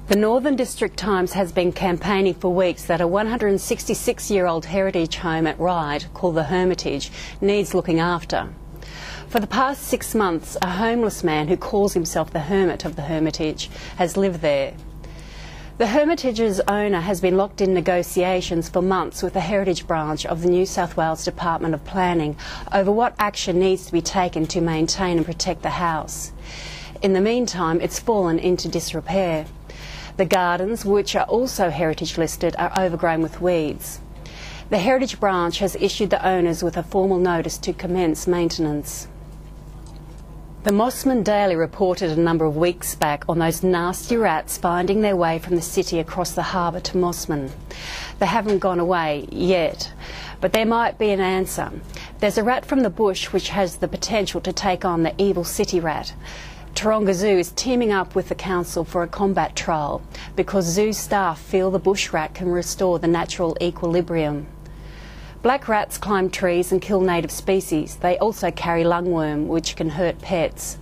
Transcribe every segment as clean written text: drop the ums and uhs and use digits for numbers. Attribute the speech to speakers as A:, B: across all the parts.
A: The Northern District Times has been campaigning for weeks that a 166-year-old heritage home at Ryde, called the Hermitage, needs looking after. For the past 6 months, a homeless man who calls himself the Hermit of the Hermitage has lived there. The Hermitage's owner has been locked in negotiations for months with the Heritage Branch of the New South Wales Department of Planning over what action needs to be taken to maintain and protect the house. In the meantime, it's fallen into disrepair. The gardens, which are also heritage listed, are overgrown with weeds. The Heritage Branch has issued the owners with a formal notice to commence maintenance. The Mossman Daily reported a number of weeks back on those nasty rats finding their way from the city across the harbour to Mossman. They haven't gone away yet, but there might be an answer. There's a rat from the bush which has the potential to take on the evil city rat. Taronga Zoo is teaming up with the council for a combat trial because zoo staff feel the bush rat can restore the natural equilibrium. Black rats climb trees and kill native species. They also carry lungworm, which can hurt pets.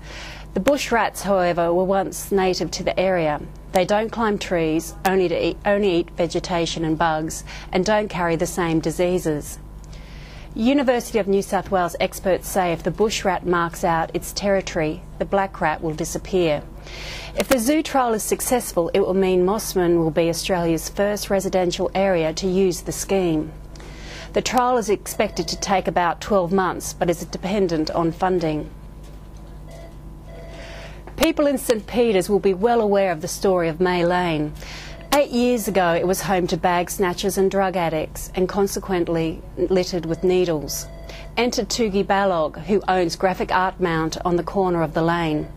A: The bush rats, however, were once native to the area. They don't climb trees, only eat vegetation and bugs, and don't carry the same diseases. University of New South Wales experts say if the bush rat marks out its territory, the black rat will disappear. If the zoo trial is successful, it will mean Mossman will be Australia's first residential area to use the scheme. The trial is expected to take about 12 months, but is dependent on funding. People in St Peters will be well aware of the story of May Lane. 8 years ago, it was home to bag snatchers and drug addicts, and consequently littered with needles. Enter Toogie Balog, who owns Graphic Art Mount on the corner of the lane.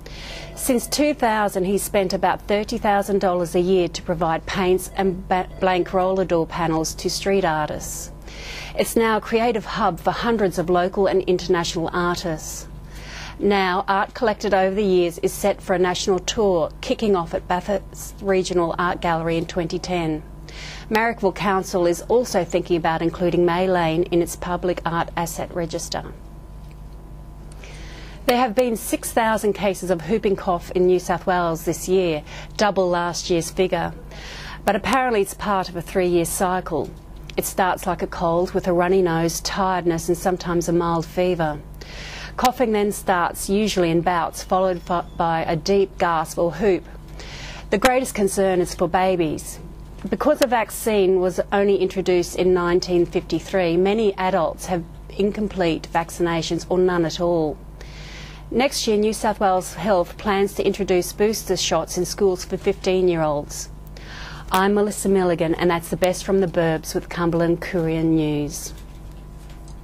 A: Since 2000, he's spent about $30,000 a year to provide paints and blank roller door panels to street artists. It's now a creative hub for hundreds of local and international artists. Now, art collected over the years is set for a national tour, kicking off at Bathurst Regional Art Gallery in 2010. Marrickville Council is also thinking about including May Lane in its public art asset register. There have been 6,000 cases of whooping cough in New South Wales this year, double last year's figure. But apparently it's part of a 3-year cycle. It starts like a cold with a runny nose, tiredness and sometimes a mild fever. Coughing then starts, usually in bouts, followed by a deep gasp or whoop. The greatest concern is for babies. Because a vaccine was only introduced in 1953, many adults have incomplete vaccinations or none at all. Next year, New South Wales Health plans to introduce booster shots in schools for 15-year-olds. I'm Melissa Milligan, and that's the best from the burbs with Cumberland Courier News.